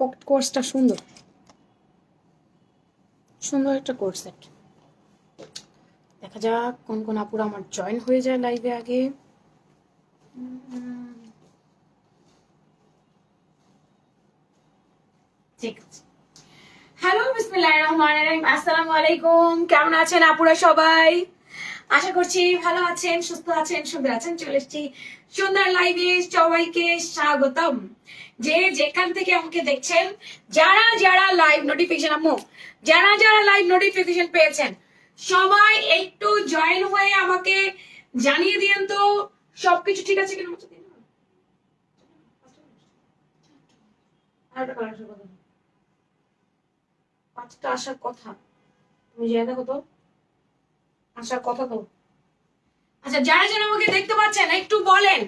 Pocket কোর্সটা সুন্দর সুন্দর একটা কোর্স সেট। দেখা যাক কোন কোন আপুরা আমার জয়েন হয়ে যায় লাইভে আগে। ঠিক আছে। হ্যালো, বিসমিল্লাহির রহমানির রহিম। আসসালামু আলাইকুম। কেমন আছেন আপুরা সবাই? আশা করছি ভালো আছেন, সুস্থ আছেন, সুন্দর আছেন। চলে এসেছি সুন্দর লাইভে, সবাইকে স্বাগতম। যে যেখান থেকে আমাকে দেখছেন, যারা যারা লাইভ নোটিফিকেশন যারা লাইভ নোটিফিকেশন পেয়েছেন, সবাই একটু জয়েন হয়ে আমাকে জানিয়ে দিন তো সবকিছু ঠিক আছে কিনা। পাঁচটা আসার কথা, তুমি যে দেখো তো আসার কথা তো। আচ্ছা, যারা যারা আমাকে দেখতে পাচ্ছেন একটু বলেন,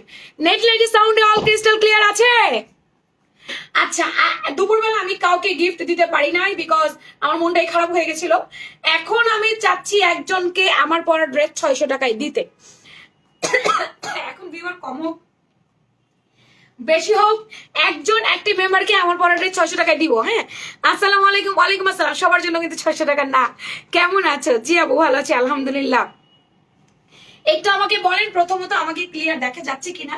নেট লাইটের সাউন্ডে অল ক্রিস্টাল ক্লিয়ার আছে? আচ্ছা, দুপুরবেলা আমি কাউকে গিফট দিতে পারি নাই, বিকজ আমার মনটাই খারাপ হয়ে গেছিল। এখন আমি চাচ্ছি একজনকে আমার পরা ড্রেস 600 টাকায় দিতে। এখন ভিউয়ার কম হোক বেশি হোক, একজন অ্যাক্টিভ মেম্বারকে আমার পরা ড্রেস 600 টাকায় দিব। হ্যাঁ, আসসালামু আলাইকুম। ওয়ালাইকুম আসসালাম। সবার জন্য কিন্তু 600 টাকা না। কেমন আছো? জি আপু, ভালো আছি আলহামদুলিল্লাহ। একটু আমাকে বলেন প্রথমত আমাকে ক্লিয়ার দেখা যাচ্ছে কিনা,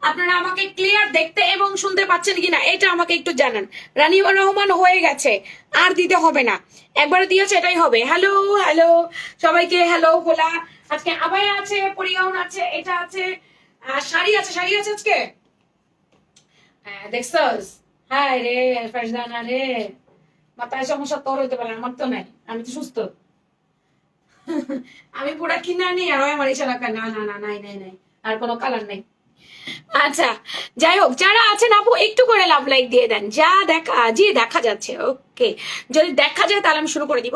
আপনারা আমাকে ক্লিয়ার দেখতে এবং শুনতে পাচ্ছেন কিনা, এটা আমাকে একটু জানান। রানিমা রহমান হয়ে গেছে, আর দিতে হবে না, একবারে দিয়েছে এটাই হবে। হ্যালো হ্যালো সবাইকে, হ্যালো হোলা। আজকে আবায়া আছে, পরিগাউন আছে, এটা আছে, শাড়ি আছে। শাড়ি আছে আজকে, দেখছস? হায় রে ফারজানা রে, মাথায় সমস্যা তোর হইতে পারে, আমার তো নাই, আমি তো সুস্থ। আমি পুরা কিনা নি আর আমার ইশারা করে না না না, নাই নাই নাই, আর কোনো কালার নাই। আচ্ছা, যাই হোক, যারা আছেন আপু একটু করে লাভ লাইক দিয়ে দেন, যা দেখা যে দেখা যাচ্ছে। ওকে, যদি দেখা যায় তাহলে আমি শুরু করে দিব।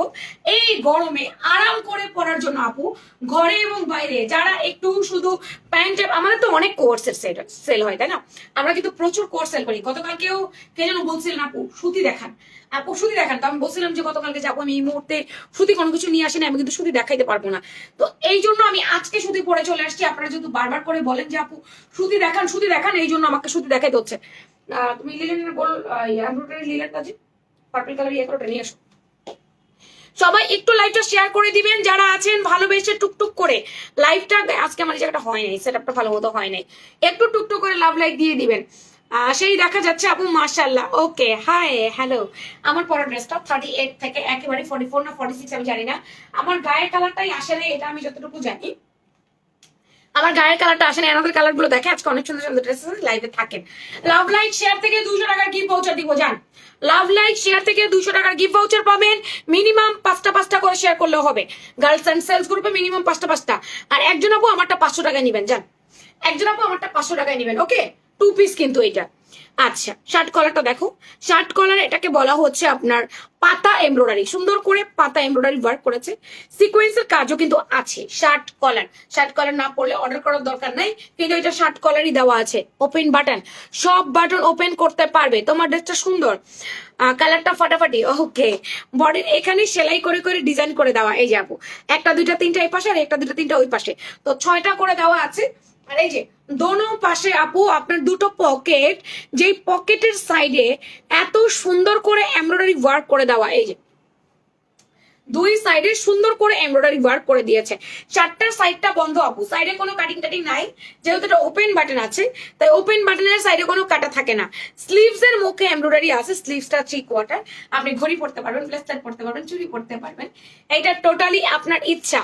এই গরমে আরাম করে পড়ার জন্য আপু, ঘরে এবং বাইরে যারা একটু শুধু প্যান্ট, আমাদের তো অনেক কোর্সের সেল হয় তাই না, আমরা কিন্তু প্রচুর কোর্স সেল করি। গতকালকেও কে যেন বলছিলেন আপু সুতি দেখান, আপু সুতি দেখান। তো আমি বলছিলাম যে গতকালকে যাবো, আমি এই মুহূর্তে সুতি কোনো কিছু নিয়ে আসি না, আমি কিন্তু সুতি দেখাইতে পারবো না। তো এই জন্য আমি আজকে সুতি পরে চলে আসছি। আপনারা যেহেতু বারবার করে বলেন যে আপু সুতি দেখান সুতি দেখান, এই জন্য আমাকে সুতি দেখাইতে হচ্ছে। তুমি লিলেনের গোল এমব্রয়ডারি লিলেনটা যে পার্পল কালার ইয়ে করে নিয়ে আসো। সবাই একটু লাইভটা শেয়ার করে দিবেন যারা আছেন, ভালোবেসে টুকটুক করে লাইভটা। আজকে আমার জায়গাটা হয় নাই, সেটআপটা ভালো মতো হয় নাই, একটু টুকটুক করে লাভ লাইক দিয়ে দিবেন। সেই দেখা যাচ্ছে আপু, মাশাআল্লাহ। ওকে, হাই হ্যালো। আমার পরা ড্রেসটা 38 থেকে একেবারে 44 না 46 আমি জানি না, আমার গায়ের কালারটাই আসে না, এটা আমি যতটুকু জানি। আমার গায়ের কালারটা আসে না, এনাদের কালার গুলো দেখে। আজকে অনেক সুন্দর সুন্দর ড্রেস লাইভে থাকেন। লাভ লাইক শেয়ার থেকে 200 টাকার গিফট ভাউচার দিব, জান। লাভ লাইক শেয়ার থেকে 200 টাকার গিফট ভাউচার পাবেন। মিনিমাম 5টা করে শেয়ার করলেও হবে। গার্লস অ্যান্ড সেলস গ্রুপে মিনিমাম 5টা। আর একজন আপু আমারটা 500 টাকায় নিবেন, জান। একজন আপু আমারটা 500 টাকায় নিবেন। ওকে, 2 পিস কিন্তু এটা। আচ্ছা, শার্ট কলারটা দেখো। শার্ট কলার এটাকে বলা হচ্ছে আপনার পাতা এমব্রয়ডারি, সুন্দর করে পাতা এমব্রয়ডারি ওয়ার্ক করেছে, সিকোয়েন্সের কাজও কিন্তু আছে। শার্ট কলার না পড়লে অর্ডার করার দরকার নাই, কিন্তু এটা শার্ট কলারই দেওয়া আছে। ওপেন বাটন, সব বাটন ওপেন করতে পারবে। তোমার ড্রেসটা সুন্দর, কালারটা ফাটাফাটি। ওকে, বডির এখানে সেলাই করে করে ডিজাইন করে দেওয়া। এই যাবো 1টা 2টা 3টা এই পাশে, আর 1টা 2টা 3টা ওই পাশে, তো 6টা করে দেওয়া আছে। আর এই যে দোনো পাশে আপু আপনার দুটো পকেট, যেই পকেটের সাইডে এত সুন্দর করে এমব্রয়ডারি ওয়ার্ক করে দেওয়া। এই যে দুই সাইডে সুন্দর করে এমব্রয়ডারি ওয়ার্ক করে দিয়েছে। 4টার সাইডটা বন্ধ আপু, সাইডে কোনো কাটিং টাটিং নাই, যেহেতু এটা ওপেন বাটন আছে, তাই ওপেন বাটনের সাইডে কোনো কাটা থাকে না। স্লিভস এর মুখে এমব্রয়ডারি আছে, স্লিভসটা 3/4। আপনি ঘড়ি পড়তে পারবেন, ব্লেজার পড়তে পারবেন, চুড়ি পড়তে পারবেন, এটা টোটালি আপনার ইচ্ছা।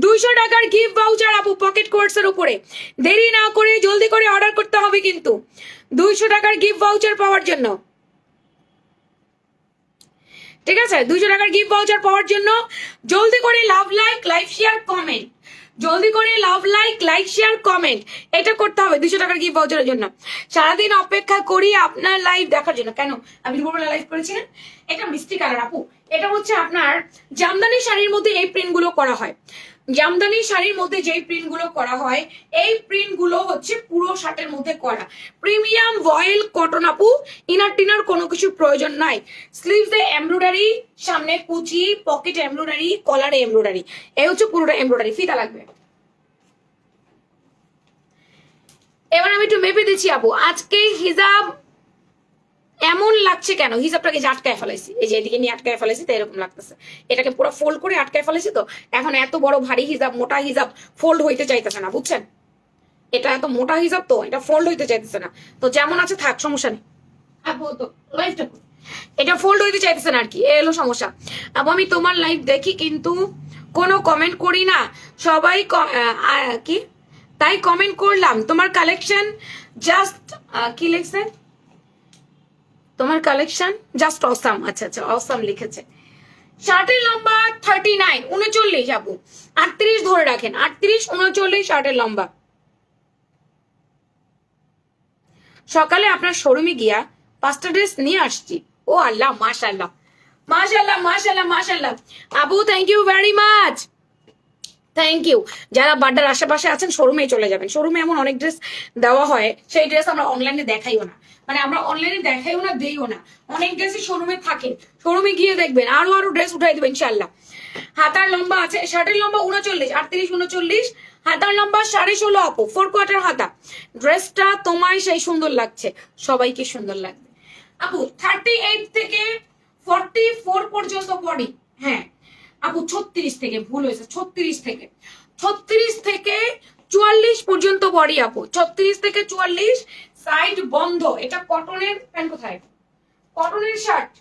200 টাকার গিফট ভাউচার আপু পকেট কোর্সের উপরে। দেরি না করে জলদি করে অর্ডার করতে হবে কিন্তু 200 টাকার গিফট ভাউচার পাওয়ার জন্য। ঠিক আছে, 200 টাকার গিফট ভাউচার পাওয়ার জন্য জলদি করে love like like share comment, জলদি করে love like like share comment, এটা করতে হবে 200 টাকার গিফট ভাউচারের জন্য। সারাদিন অপেক্ষা করি আপনার লাইভ দেখার জন্য। কেন, আমি দুপুরবেলা লাইভ করেছি না। এটা মিষ্টি কালার আপু, এটা হচ্ছে আপনার জামদানি শাড়ির মধ্যে এই প্রিন্ট গুলো করা হয়। জামদানি শাড়ির মধ্যে যেই প্রিন্ট গুলো করা হয়, এই প্রিন্ট গুলো হচ্ছে পুরো শার্টের মধ্যে করা। প্রিমিয়াম ভয়েল কটন আপু, ইনার টিনার কোনো কিছু প্রয়োজন নাই। স্লিভসে এমব্রয়ডারি, সামনে কুচি, পকেট এমব্রয়ডারি, কলারে এমব্রয়ডারি, এই হচ্ছে পুরোটা এমব্রয়ডারি। ফিতা লাগবে। এবার আমি একটু মেপে দিচ্ছি আপু। আজকে হিজাব এমন লাগছে কেন? হিজাবটাকে যে আটকায় ফেলাইছি, এই যে এদিকে নিয়ে আটকায় ফেলাইছি, তো এরকম লাগতেছে। এটাকে পুরো ফোল্ড করে আটকায় ফেলাইছি, তো এখন এত বড় ভারী হিজাব, মোটা হিজাব ফোল্ড হইতে চাইতেছে না, বুঝছেন? এটা এত মোটা হিসাব, তো এটা ফোল্ড হইতে চাইতেছে না, তো যেমন আছে থাক, সমস্যা নেই। এটা ফোল্ড হইতে চাইতেছে না আর কি, এ হলো সমস্যা। আপু আমি তোমার লাইভ দেখি কিন্তু কোনো কমেন্ট করি না, সবাই কি তাই কমেন্ট করলাম। তোমার কালেকশন জাস্ট কি লিখছে, তোমার কালেকশন জাস্ট অসাম। আচ্ছা আচ্ছা, অসাম লিখেছে। শার্টের লম্বা 39, 39 আপু, 38 ধরে রাখেন, 38 39 শার্টের লম্বা। সকালে আপনার শোরুমে গিয়া 5টা ড্রেস নিয়ে আসছি। ও আল্লাহ, মাশাআল্লাহ মাশাআল্লাহ মাশাআল্লাহ মাশাআল্লাহ। আপু thank you very much, thank you. যারা বাড্ডার আশেপাশে আছেন শোরুমে চলে যাবেন, শোরুমে এমন অনেক ড্রেস দেওয়া হয়, সেই ড্রেস আমরা অনলাইনে দেখাইও না, মানে আমরা অনলাইনে দেখাইও না, দেইও না। অনেক ড্রেসই শোরুমে থাকে, শোরুমে গিয়ে দেখবেন, আরো আরো ড্রেস উঠাই দেবেন ইনশাল্লাহ। হাতার লম্বা আছে, শার্টের লম্বা 39, 38 39, হাতার লম্বা 16.5 আপু, 4 কোয়ার্টার হাতা। ড্রেসটা তোমায় সেই সুন্দর লাগছে, সবাইকে সুন্দর লাগবে আপু। 38 থেকে 44 পর্যন্ত বডি, হ্যাঁ আপু 36 থেকে, ভুল হয়েছে, 36 থেকে 44 পর্যন্ত বডি আপু, 36 থেকে 44, সাইড বন্ধ। এটা কটনের প্যান্ট, কোথায় কটনের শার্ট,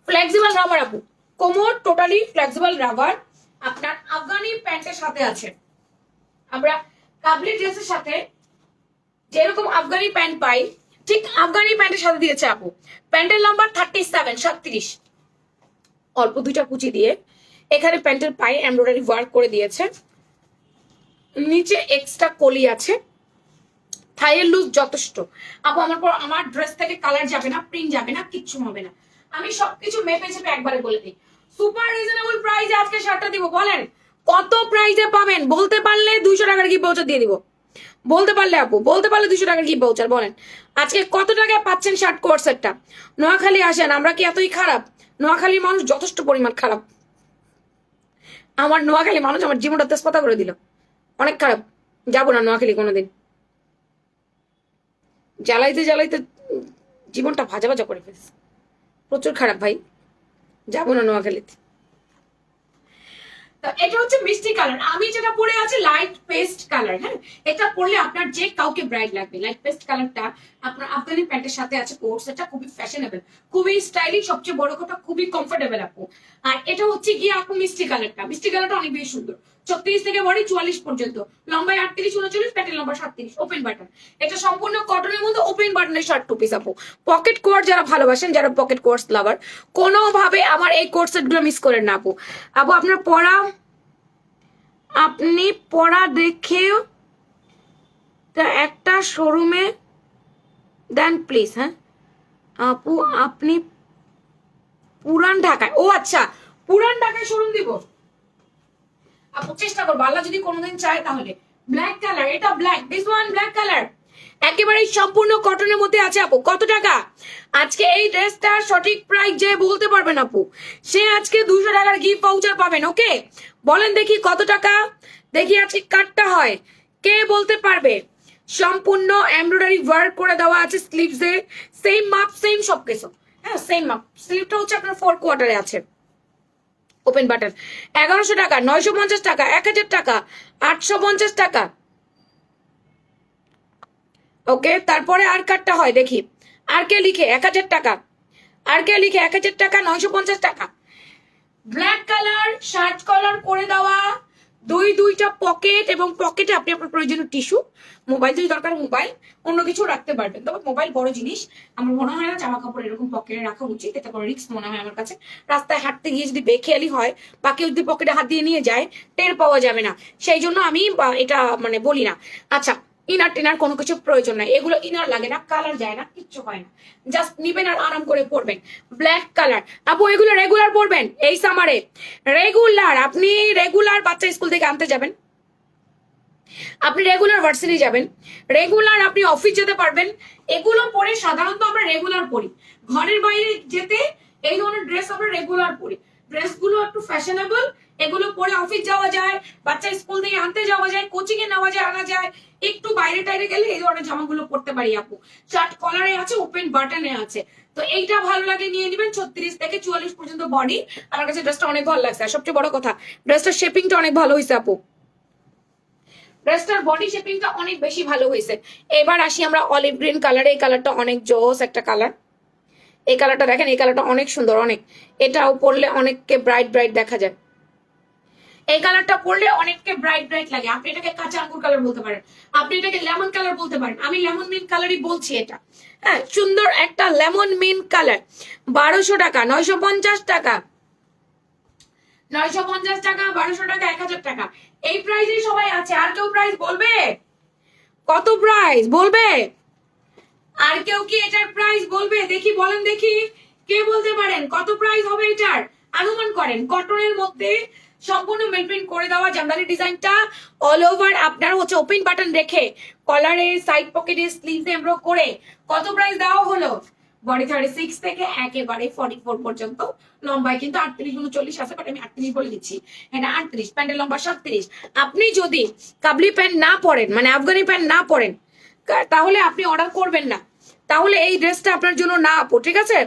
ফ্লেক্সিবল রাবার আপু, কোমর টোটালি ফ্লেক্সিবল রাবার, আপনার আফগানি প্যান্টের সাথে আছে। আমরা কাবলি ড্রেসের সাথে যেরকম আফগানি প্যান্ট পাই, ঠিক আফগানি প্যান্টের সাথে দিয়েছে আপু। প্যান্টের লম্বা 37, 37, অল্প দুইটা কুচি দিয়ে এখানে প্যান্টের পায়ে এমব্রয়ডারি ওয়ার্ক করে দিয়েছে, নিচে এক্সট্রা কলি আছে, থাইয়ের লুজ যথেষ্ট আপু। আমার ড্রেস থেকে কালার যাবে না, প্রিন্ট যাবে না, কিচ্ছু হবে না। আমি সবকিছু মেপে চেপে একবারে বলে দিই। সুপার রিজনেবল প্রাইসে আজকে শার্টটা দিব, বলেন কত প্রাইসে পাবেন? বলতে পারলে 200 টাকার গিফট ভাউচার দিয়ে দিব, বলতে পারলে আপু, বলতে পারলে 200 টাকার গিফট ভাউচার। বলেন আজকে কত টাকায় পাচ্ছেন শার্ট কোট সেটটা? নোয়াখালী আসেন, আমরা কি এতই খারাপ? নোয়াখালীর মানুষ যথেষ্ট পরিমাণ খারাপ, আমার নোয়াখালী মানুষ আমার জীবনটা তেজপাতা করে দিল, অনেক খারাপ। যাবো না নোয়াখালী কোনোদিন, জ্বালাইতে জ্বালাইতে জীবনটা ভাজা ভাজা করে ফেলছে, প্রচুর খারাপ ভাই, যাবো না নোয়াখালীতে। এটা হচ্ছে মিষ্টি কালার, আমি যেটা পরে আছি লাইট পেস্ট কালার, হ্যাঁ এটা পরলে আপনার যে কাউকে ব্রাইট লাগবে। লাইট পেস্ট কালারটা আপনার আফগানি প্যান্টের সাথে আছে, কোর্স এটা খুবই ফ্যাশনেবল, খুবই স্টাইলিশ, সবচেয়ে বড় কথা খুবই কমফোর্টেবল আপু। আর এটা হচ্ছে গিয়ে আপু মিষ্টি কালারটা, মিষ্টি কালারটা অনেক বেশি সুন্দর। 36 থেকে বডি 44 পর্যন্ত, লম্বায় 38 39, প্যান্টের লম্বা 37, ওপেন বাটন। এটা সম্পূর্ণ কটনের মধ্যে ওপেন বাটনের শার্ট, টু পিস আপু। পকেট কোয়ার যারা ভালোবাসেন, যারা পকেট কোয়ার্স লাভার, কোনোভাবে আমার এই কোর্স সেট গুলো মিস করেন না আপু। আপু আপনার পড়া, আপনি পড়া দেখেও একটা শোরুমে দেন প্লিজ। হ্যাঁ আপু আপনি পুরান ঢাকায়, ও আচ্ছা পুরান ঢাকায় শোরুম দিব আপু, চেষ্টা করবো, আল্লাহ যদি কোনোদিন চায় তাহলে। ব্ল্যাক কালার, এটা black, this one black colour, একেবারে সম্পূর্ণ কটনের মধ্যে আছে আপু। কত টাকা? আজকে এই ড্রেসটার সঠিক প্রাইস যে বলতে পারবেন আপু, সে আজকে 200 টাকার গিফট ভাউচার পাবেন। ওকে বলেন দেখি কত টাকা, দেখি আজকে কাটটা হয়, কে বলতে পারবে? সম্পূর্ণ এমব্রয়ডারি ওয়ার্ক করে দেওয়া আছে স্লিভসে, সেম মাপ সেম সবকিছু, হ্যাঁ সেম মাপ। স্লিভটা হচ্ছে আপনার 4 কোয়ার্টারে আছে, ওপেন বাটন। 1100 টাকা, 950 টাকা, 1000 টাকা, 850 টাকা। ওকে তারপরে আর কাটটা হয় দেখি, আর কে লিখে 1000 টাকা, আর কে লিখে 1000 টাকা, 950 টাকা। ব্ল্যাক কালার শার্ট কলার করে দেওয়া, দুইটা পকেট, এবং পকেটে আপনি আপনার প্রয়োজনীয় টিস্যু, মোবাইল যদি দরকার মোবাইল, অন্য কিছু রাখতে পারবেন। তবে মোবাইল বড় জিনিস, আমার মনে হয় না জামা কাপড় এরকম পকেটে রাখা উচিত, এটা কোনো রিস্ক মনে হয় আমার কাছে। রাস্তায় হাঁটতে গিয়ে যদি বেখেয়ালি হয় বা কেউ যদি পকেটে হাত দিয়ে নিয়ে যায়, টের পাওয়া যাবে না, সেই জন্য আমি এটা মানে বলি না। আচ্ছা ইনার টিনার কোনো কিছু প্রয়োজন নাই, এগুলো ইনার লাগে না, কালার যায় না, কিচ্ছু হয় না, জাস্ট নিবেন আর আরাম করে পরবেন। ব্ল্যাক কালার আপু, এগুলো রেগুলার পরবেন এই সামারে, রেগুলার। আপনি রেগুলার বাচ্চা স্কুল থেকে আনতে যাবেন, আপনি রেগুলার ভার্সিটি যাবেন, রেগুলার আপনি অফিস যেতে পারবেন, এগুলো পরে সাধারণত আমরা রেগুলার পরি। ঘরের বাইরে যেতে এই ধরনের ড্রেস আমরা রেগুলার পরি, ড্রেসগুলো একটু ফ্যাশনেবল, এগুলো পরে অফিস যাওয়া যায়, বাচ্চা স্কুল থেকে আনতে যাওয়া যায়, কোচিং এ নেওয়া যায়, আনা যায়, একটু বাইরে টাইরে গেলে এই ধরনের জামাগুলো পরতে পারি আপু। শার্ট কলারে আছে, ওপেন বাটনে আছে। তো এইটা ভালো লাগে নিয়ে নেবেন। 36 থেকে 44 পর্যন্ত বডি। আমার কাছে ড্রেসটা অনেক ভালো লাগছে। আর সবচেয়ে বড় কথা, ড্রেসটার শেপিংটা অনেক ভালো হয়েছে আপু। ড্রেসটার বডি শেপিংটা অনেক বেশি ভালো হয়েছে। এবার আসি আমরা অলিভ গ্রিন কালারে। এই কালারটা অনেক জোস একটা কালার। এই কালারটা দেখেন, এই কালারটা অনেক সুন্দর, অনেক। এটাও পরলে অনেককে ব্রাইট ব্রাইট দেখা যায়। এই কালারটা পরলে অনেককে ব্রাইট ব্রাইট লাগে। আপনি এটাকে কাঁচা আঙ্গুর কালার বলতে পারেন, আপনি এটাকে লেমন কালার বলতে পারেন। আমি লেমন মিন্ট কালারই বলছি এটা। হ্যাঁ, সুন্দর একটা লেমন মিন্ট কালার। 1200 টাকা, 950 টাকা, 950 টাকা, 1200 টাকা, 1000 টাকা। এই প্রাইসে সবাই আছে। আর কেউ প্রাইস বলবে? কত প্রাইস বলবে? আর কেউ কি এটার প্রাইস বলবে? দেখি, বলেন দেখি, কে বলতে পারেন কত প্রাইস হবে এটার? অনুমান করেন। কটনের মধ্যে সম্পূর্ণ মেলপ্রিন্ট করে দেওয়া জামদানি ডিজাইনটা অল ওভার আপনার হচ্ছে ওপেন বাটন রেখে কলারে, সাইড পকেটে, স্লিভে এমব্রো করে কত প্রাইস দেওয়া হলো? বডি 36 থেকে একেবারে 44 পর্যন্ত। লম্বায় কিন্তু 38 39 আছে, বাট আমি 38 বলে দিচ্ছি। এটা 38, প্যান্টের লম্বা 37। আপনি যদি কাবলি প্যান্ট না পরেন, মানে আফগানি প্যান্ট না পরেন, তাহলে আপনি অর্ডার করবেন না। তাহলে এই ড্রেসটা আপনার জন্য না আপু, ঠিক আছে?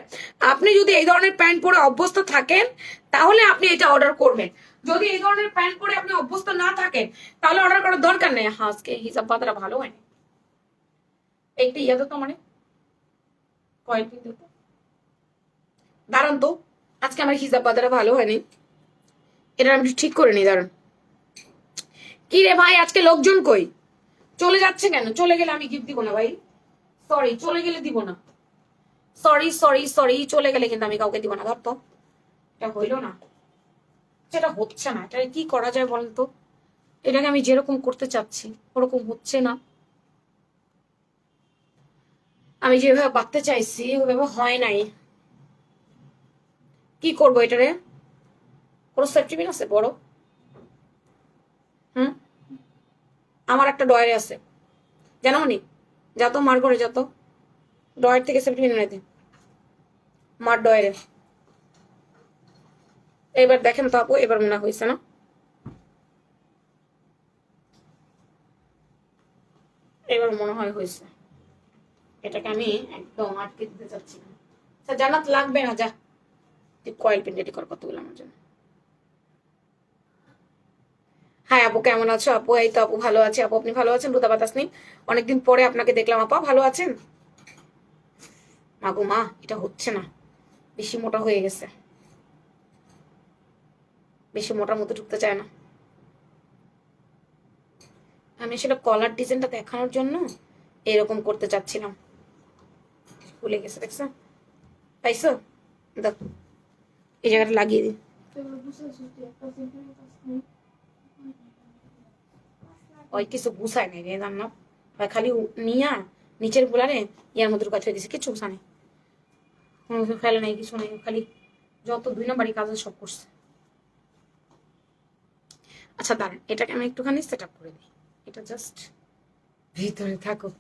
আপনি যদি এই ধরনের প্যান্ট পরে অভ্যস্ত থাকেন তাহলে আপনি এটা অর্ডার করবেন। যদি এই ধরনের প্যান্ট পরে আপনি অভ্যস্ত না থাকেন তাহলে অর্ডার করার দরকার নেই। হ্যাঁ, আজকে হিসাব পাতাটা ভালো হয়নি। একটু ইয়ে তো মানে কয়েক দিন তো দাঁড়ান তো, আজকে আমার হিসাব পাতাটা ভালো হয়নি, এটা আমি ঠিক করে নি। দাঁড়ান। কি রে ভাই, আজকে লোকজন কই? চলে যাচ্ছে কেন? চলে গেলে আমি গিফট দিব না ভাই। সরি, চলে গেলে দিব না। সরি সরি সরি, চলে গেলে কিন্তু আমি কাউকে দিব না। ধর তো, এটা হইলো না, সেটা হচ্ছে না। এটা কি করা যায় বলেন তো? এটাকে আমি যেরকম করতে চাচ্ছি ওরকম হচ্ছে না। আমি যেভাবে বাঁধতে চাইছি ওইভাবে হয় নাই। কি করবো এটারে? কোনো সেফটি পিন আছে বড়? হুম, আমার একটা ডয়ারে আছে, জানো নি? যা তো মার করে, যা তো ডয়ার থেকে সেফটি পিন এনে দে, মার ডয়ারে। এবার দেখেন তো আপু, এবার মনে হয়েছে না? এবার মনে হয় হয়েছে। এটাকে আমি একদম আটকে দিতে চাচ্ছি না। আচ্ছা, জানাত লাগবে না, যা কয়েল পিন রেডি কর কতগুলো আমার জন্য। হ্যাঁ আপু, কেমন আছো আপু? এই তো আপু ভালো আছে আপু, আপনি ভালো আছেন? রুতা বাতাসনি, অনেকদিন পরে আপনাকে দেখলাম আপা, ভালো আছেন? মাগো মা, এটা হচ্ছে না, বেশি মোটা হয়ে গেছে, বেশি মোটার মতো ঢুকতে চায় না। আমি আসলে কলার ডিজাইনটা দেখানোর জন্য এরকম করতে চাচ্ছিলাম। ভুলে গেছে, দেখছো? পাইছো? দেখ, এই জায়গাটা লাগিয়ে দিই। ওই কিছু গুছায় নেই রে জানো, খালি নিয়া নিচের গুলারে ইয়ার মধ্যে ঢুকা ছুঁয়ে দিছে, কিছু গুছা নেই, কোনো কিছু ফেলে নেই, কিছু নেই, খালি যত 2 নম্বরই কাজ সব করছে। আচ্ছা দাঁড়ান, এটাকে আমি একটুখানি সেট আপ করে দিই, এটা জাস্ট ভিতরে থাকুক।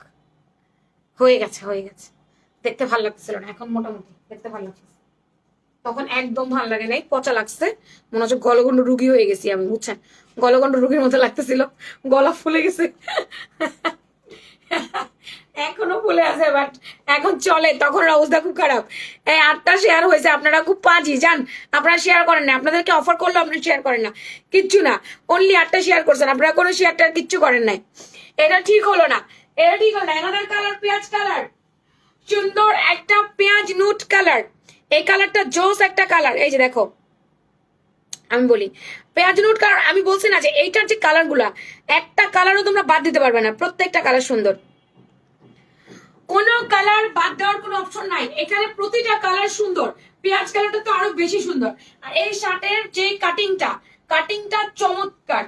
হয়ে গেছে, হয়ে গেছে। দেখতে ভালো লাগতেছিল না, এখন মোটামুটি দেখতে ভালো লাগছে। তখন একদম ভালো লাগে নাই, পচা লাগছে, মনে হচ্ছে গলগণ্ড রুগী হয়ে গেছি আমি, বুঝছেন? গলগণ্ড রুগীর মতো লাগতেছিল, গলা ফুলে গেছে। এখনো ফুলে আছে, বাট এখন চলে। তখন অবস্থা খুব খারাপ। এই 8টা শেয়ার হয়েছে, আপনারা খুব পাজি যান, আপনারা শেয়ার করেন না। আপনাদেরকে অফার করলো, আপনারা শেয়ার করেন না, কিচ্ছু না। অনলি 8টা শেয়ার করছেন, আপনারা কোনো শেয়ারটার কিচ্ছু করেন নাই। এটা ঠিক হলো না, এটা ঠিক হলো না। এনাদের কালার পেঁয়াজ কালার, সুন্দর একটা পেঁয়াজ নুট কালার। এই কালারটা জোস একটা কালার। এই যে দেখো, আমি বলি পেঁয়াজ নুট কালার, আমি বলছি না যে এইটার যে কালার গুলা, একটা কালারও তোমরা বাদ দিতে পারবে না, প্রত্যেকটা কালার সুন্দর, কোনো কালার বাদ দেওয়ার কোনো অপশন নাই এখানে, প্রতিটা কালার সুন্দর। পেঁয়াজ কালারটা তো আরো বেশি সুন্দর। আর এই শার্টের যে কাটিংটা চমৎকার,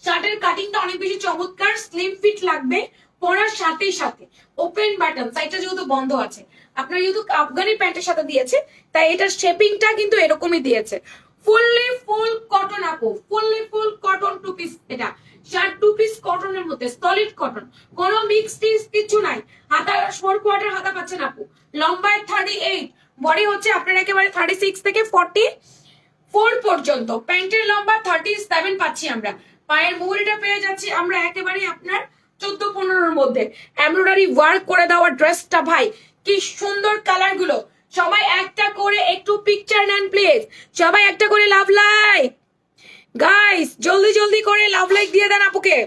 শার্টের কাটিংটা অনেক বেশি চমৎকার। স্লিম ফিট লাগবে পরার সাথে সাথে, ওপেন বাটন, সাইডটা যেহেতু বন্ধ আছে, আপনার যেহেতু আফগানি প্যান্টের সাথে দিয়েছে তাই এটার শেপিংটা কিন্তু এরকমই দিয়েছে। ফুললি ফুল কটন আপু, fully full cotton two piece. এটা শার্ট 2 পিস কটনের মধ্যে, সলিড কটন, কোনো মিক্স টিক্স কিছু নাই। হাতা 4 কোয়ার্টার হাতা পাচ্ছেন আপু, লম্বায় 38, বডি হচ্ছে আপনার একেবারে 36 থেকে 4 পর্যন্ত। প্যান্টের লম্বা 37 পাচ্ছি আমরা, পায়ের মুহুরিটা পেয়ে যাচ্ছি আমরা একেবারে আপনার 14-15-র মধ্যে। এমব্রয়ডারি ওয়ার্ক করে দেওয়া ড্রেসটা ভাই কি সুন্দর, কালার গুলো। সবাই একটা করে একটু পিকচার নেন প্লিজ, সবাই একটা করে লাভ লাইক গাইস, জলদি জলদি করে লাভ লাইক দিয়ে দেন আপুকে।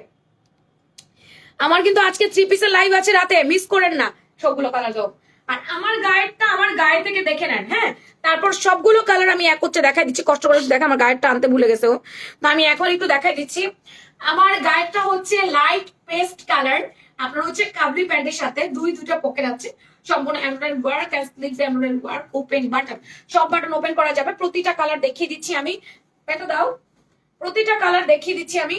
আমার কিন্তু আজকে 3 পিসের লাইভ আছে রাতে, মিস করেন না, সবগুলো কালার দাও। আর আমার গায়েরটা আমার গায়ে থেকে দেখে নেন, হ্যাঁ, তারপর সবগুলো কালার আমি এক হচ্ছে দেখাই দিচ্ছি। কষ্ট করে দেখা, আমার গায়েরটা আনতে ভুলে গেছে ও, তো আমি এখন একটু দেখাই দিচ্ছি। আমার গায়েরটা হচ্ছে লাইট পেস্ট কালার, আপনার হচ্ছে কাবলি প্যান্টের সাথে দুইটা পকেট আছে, সম্পূর্ণ embroidery work, sleeves embroidery work, open button, সব বাটন ওপেন করা যাবে। প্রতিটা কালার দেখিয়ে দিচ্ছি আমি, পেটো দাও, প্রতিটা কালার দেখিয়ে দিচ্ছি আমি।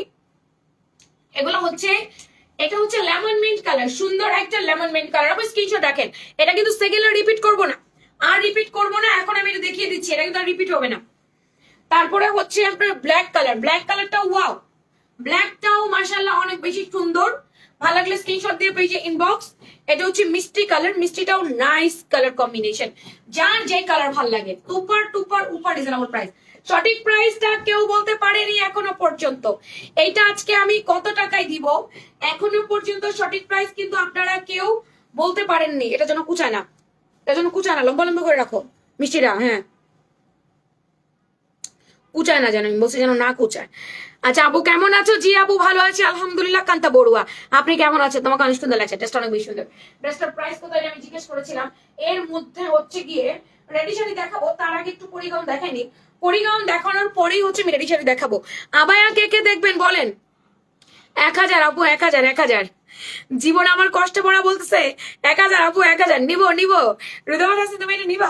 এগুলো হচ্ছে, এটা হচ্ছে লেমন মিন্ট কালার, সুন্দর একটা লেমন মিন্ট কালার। আপনি স্ক্রিনশট রাখেন, এটা কিন্তু সেকেন্ড রিপিট করবো না, আর রিপিট করবো না, এখন আমি এটা দেখিয়ে দিচ্ছি, এটা কিন্তু আর রিপিট হবে না। তারপরে হচ্ছে আপনার ব্ল্যাক কালার, ব্ল্যাক কালারটাও ওয়াও, ব্ল্যাকটাও মাশাআল্লাহ অনেক বেশি সুন্দর। ভালো লাগলে স্ক্রিনশট দিয়ে পেজে ইনবক্স। এটা হচ্ছে মিষ্টি কালার, মিষ্টিটাও নাইস কালার কম্বিনেশন, যার যে কালার ভালো লাগে। সুপার টুপার উপার রিজনেবল প্রাইস, সঠিক প্রাইসটা কেউ বলতে পারেনি এখনো পর্যন্ত। এইটা আজকে আমি কত টাকায় দিব এখনো পর্যন্ত সঠিক প্রাইস কিন্তু আপনারা কেউ বলতে পারেননি। এটা যেন কুচায় না, এটা যেন কুচায় না, লম্বা লম্বা করে রাখো মিষ্টিটা, হ্যাঁ কুচায় না যেন, আমি বলছি যেন না কুচায়। আচ্ছা আপু কেমন আছো? জি আপু ভালো আছি আলহামদুলিল্লাহ। কান্তা বড়ুয়া, আপনি কেমন আছেন? তোমাকে অনেক সুন্দর লাগছে, ড্রেসটা অনেক বেশি সুন্দর। ড্রেসটার প্রাইস কত আমি জিজ্ঞেস করেছিলাম। এর মধ্যে হচ্ছে গিয়ে রেডি শাড়ি দেখাবো, তার আগে একটু পরিগাউন দেখাইনি। পরিগাউন দেখানোর পরেই হচ্ছে আমি রেডি শাড়ি দেখাবো। আবায়া কে কে দেখবেন বলেন? 1000 আপু, 1000 1000। জীবন আমার কষ্ট পড়া বলতেছে 1000 আপু, 1000 নিবো নিবো। হৃদয় আছে, তুমি এটা নিবা?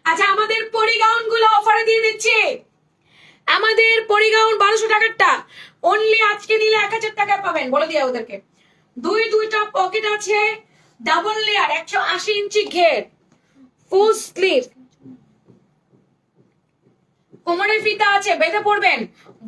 আচ্ছা আমাদের পরিগাউন গুলো অফারে দিয়ে দিচ্ছি। আমাদের পরিগাউন 1200 টাকারটা অনলি আজকে নিলে 1000 টাকায় পাবেন, বলে দিয়ে ওদেরকে। দুইটা পকেট আছে, ডাবল লেয়ার, 180 ইঞ্চি ঘের, ফুল স্লিভ, কোমরের ফিতা আছে, বেঁধে পড়বেন।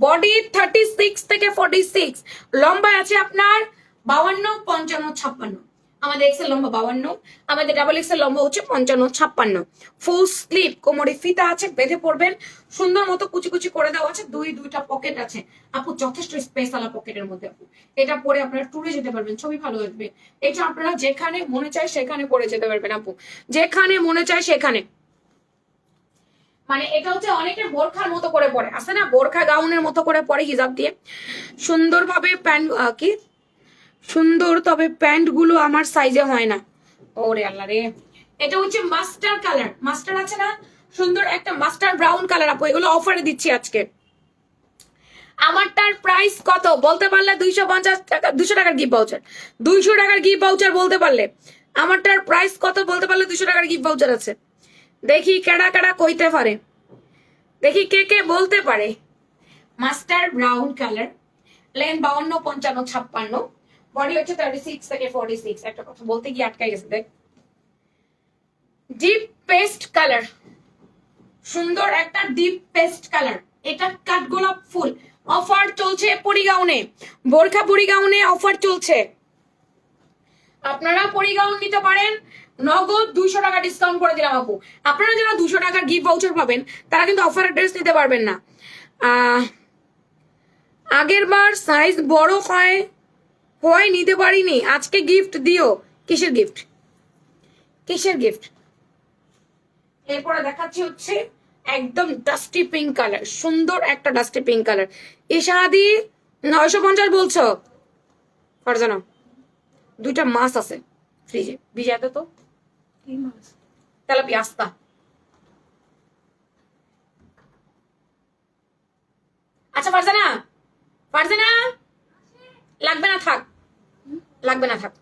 বডি 36 থেকে 46, লম্বা আছে আপনার 52, 55, 56। আমাদের এক্সেল লম্বা 52, আমাদের ডাবল এক্সেল লম্বা হচ্ছে 55, 56। ফুল স্লিভ, কোমরে ফিতা আছে, বেঁধে পড়বেন, সুন্দর মতো কুচি কুচি করে দেওয়া আছে। দুইটা পকেট আছে আপু, যথেষ্ট স্পেস আলা পকেটের মধ্যে আপু। এটা পরে আপনারা ট্যুরে যেতে পারবেন, ছবি ভালো আসবে। এটা আপনারা যেখানে মনে চায় সেখানে পরে যেতে পারবেন আপু, যেখানে মনে চায় সেখানে। মানে এটা হচ্ছে অনেকের বোরখার মতো করে পরে, আছে না বোরখা গাউনের মতো করে পরে হিজাব দিয়ে সুন্দরভাবে প্যান্ট কি সুন্দর, তবে প্যান্ট গুলো আমার সাইজে হয় না। ওরে আল্লাহ রে। এটা হচ্ছে মাস্টার কালার, মাস্টার আছে না, সুন্দর একটা মাস্টার ব্রাউন কালার আপু, এগুলো অফারে দিচ্ছি আজকে। আমারটার প্রাইস কত বলতে পারলে 250 টাকা, 200 টাকার গিফট ভাউচার, 200 টাকার গিফট ভাউচার বলতে পারলে। আমারটার প্রাইস কত বলতে পারলে 200 টাকার গিফট ভাউচার আছে। দেখি কেডা কেডা কইতে পারে, দেখি কে কে বলতে পারে। Master brown colour, lane 52, 55, 56, body হচ্ছে 36 থেকে 46। একটা কথা বলতে গিয়ে আটকাই গেছে, দেখ। ডিপ পেস্ট কালার, সুন্দর একটা ডিপ পেস্ট কালার, এটা কাঠগোলাপ ফুল। অফার চলছে পরিগাউনে, বোরখা পরিগাউনে অফার চলছে। আপনারা পরিগাউন নিতে পারেন, নগদ 200 টাকা ডিসকাউন্ট করে দিলাম আপু। আপনারা যারা 200 টাকার গিফট ভাউচার পাবেন তারা কিন্তু অফারের ড্রেস নিতে পারবেন না। আগের বার সাইজ বড় হয় নিতে পারিনি, আজকে গিফট দিও। কিসের গিফট, কিসের গিফট? এরপরে দেখাচ্ছি হচ্ছে একদম ডাস্টি পিঙ্ক কালার, সুন্দর একটা ডাস্টি পিঙ্ক কালার। ইশাদি 950 বলছো? ফারজানা দুইটা মাছ আছে ফ্রিজে, ভিজাতে তো। কি মাছ? তেলাপিয়া আস্তা। আচ্ছা ফারজানা, ফারজানা লাগবে না থাক, লাগবে না থাক।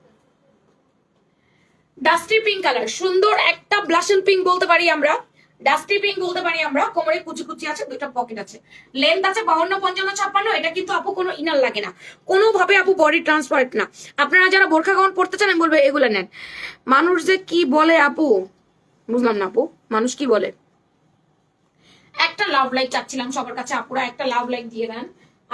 ডাস্টি পিঙ্ক কালার, সুন্দর একটা ব্লাশন পিঙ্ক বলতে পারি আমরা, ডাস্টি পিঙ্ক বলতে পারি আমরা। কোমরে কুচি কুচি আছে, দুইটা পকেট আছে, লেন্থ আছে 52, 55, 56। এটা কিন্তু আপু কোনো ইনার লাগে না, কোনোভাবে আপু বডি ট্রান্সপারেন্ট না। আপনারা যারা বোরখা গাউন পড়তে চান আমি বলবো এগুলো নেন। মানুষ যে কি বলে আপু, বুঝলাম না আপু, মানুষ কি বলে। একটা লাভ লাইক চাচ্ছিলাম সবার কাছে, আপুরা একটা লাভ লাইক দিয়ে দেন।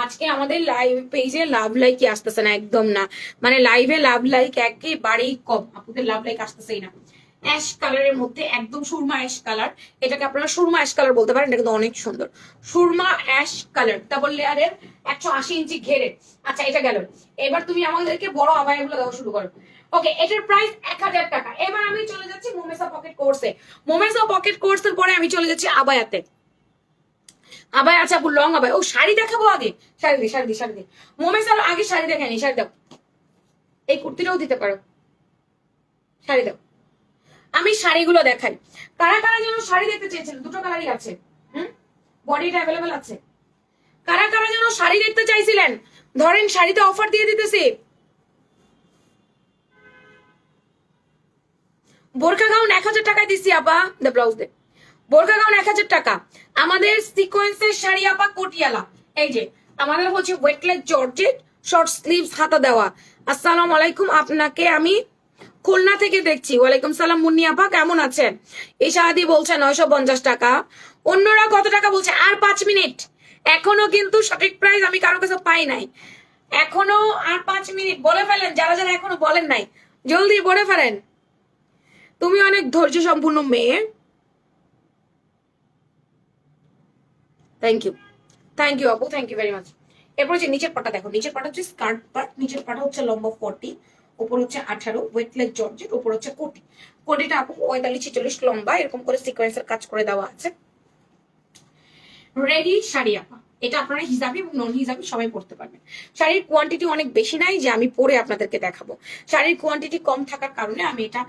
আজকে আমাদের লাইভ পেজে লাভ লাইকই আসতেছে না, একদম না। মানে লাইভে লাভ লাইক একেবারেই কম, আপুদের লাভ লাইক আসতেছেই না। অ্যাশ কালারের মধ্যে, একদম সুরমা অ্যাশ কালার। এটাকে আপনারা সুরমা অ্যাশ কালার বলতে পারেন, এটা কিন্তু অনেক সুন্দর। সুরমা অ্যাশ কালার, ডাবল লেয়ারের, 180 ইঞ্চি ঘেরে। আচ্ছা এটা গেল। এবার তুমি আমাদেরকে বড় আবায়াগুলো দেওয়া শুরু করো। ওকে, এটার প্রাইস 1000 টাকা। এবার আমি চলে যাচ্ছি মোমেসা পকেট কোর্সে। মোমেসা পকেট কোর্সের পরে আমি চলে যাচ্ছি আবায়াতে। আবায়া আছে আপু, লং আবায়া। ও শাড়ি দেখাবো আগে, শাড়ি দি। মোমেসার আগে শাড়ি দেখায়নি, শাড়ি দাও। এই কুর্তিটাও দিতে পারো, শাড়ি দাও। আমি শাড়িগুলো দেখাই। কারা কারা যেন শাড়ি দেখতে চেয়েছেন, দুটো কালারই আছে। বডিটা অ্যাভেলেবেল আছে। কারা কারা যেন শাড়ি দেখতে চাইছিলেন, ধরেন শাড়িতে অফার দিয়ে দিতেছি। বোরখা গাউন 1000 টাকায় দিচ্ছি আপা, দ্য ব্লাউজ দে। বোরখা গাউন 1000 টাকা। আমাদের সিকোয়েন্সের শাড়ি আপা কোটিয়ালা। এই যে আমাদের হচ্ছে ওয়েটলেস জর্জেট, শর্ট স্লিভস, হাতা দেওয়া। আসসালামু আলাইকুম, আপনাকে আমি খুলনা থেকে দেখছি। ওয়ালাইকুম সালাম মুন্নি আপা, কেমন আছেন? ইশাহাদি বলছে 950 টাকা। অন্যরা কত টাকা বলছে? আর 5 মিনিট, এখনো কিন্তু সঠিক প্রাইস আমি কারো কাছে পাই নাই। এখনো আর 5 মিনিট, বলে ফেলেন যারা যারা এখনো বলেন নাই, জলদি বলে ফেলেন। তুমি অনেক ধৈর্য সম্পূর্ণ মেয়ে। থ্যাংক ইউ আপু, থ্যাংক ইউ ভেরি মাচ। এরপর হচ্ছে নিচের পাটা দেখো, নিচের পাটা হচ্ছে স্কার্ট পার্ট, নিচের পাটা হচ্ছে লম্বা 40, উপর হচ্ছে 18, ওয়েটলেস জর্জেট, উপর হচ্ছে কোটি। কোটিটা আপু 45-46 লম্বা, এরকম করে সিকোয়েন্সের কাজ করে দেওয়া আছে। রেডি শাড়ি আপা, এটা আপনারা হিজাবি এবং নন হিজাবি সবাই পড়তে পারবেন। শাড়ির কোয়ান্টিটি অনেক বেশি নাই যে আমি পরে আপনাদেরকে দেখাবো। শাড়ির কোয়ান্টিটি কম থাকার কারণে আমি এটা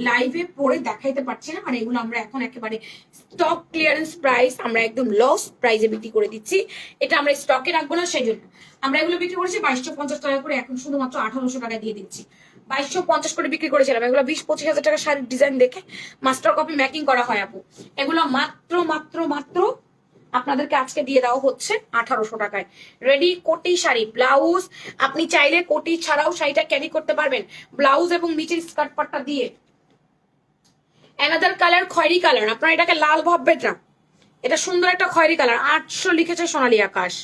লাইভে পরে দেখাইতে পারছি না। আর এগুলো আমরা এখন একেবারে স্টক ক্লিয়ারেন্স প্রাইস, আমরা একদম লস প্রাইসে বিক্রি করে দিচ্ছি। এটা আমরা স্টকে রাখবো না, সেই জন্য আমরা এগুলো বিক্রি করেছি 2250 টাকা করে, এখন শুধুমাত্র 1800 টাকা দিয়ে দিচ্ছি। 2250 করে বিক্রি করেছিলাম। এগুলো 20-25 হাজার টাকা শাড়ির ডিজাইন দেখে মাস্টার কপি মেকিং করা হয় আপু। এগুলো মাত্র মাত্র মাত্র আপনাদেরকে আজকে দিয়ে দেওয়া হচ্ছে 1800 টাকায়। রেডি কোটি শাড়ি, ব্লাউজ আপনি চাইলে কোটি ছাড়াও শাড়িটা ক্যারি করতে পারবেন, ব্লাউজ এবং নিচের স্কার্ট পাটটা দিয়ে। অ্যানাদার কালার খয়েরি কালার, আপনারা এটাকে লাল ভাববেন না, এটা সুন্দর একটা খয়েরি কালার। 800 লিখেছে সোনালী আকাশ,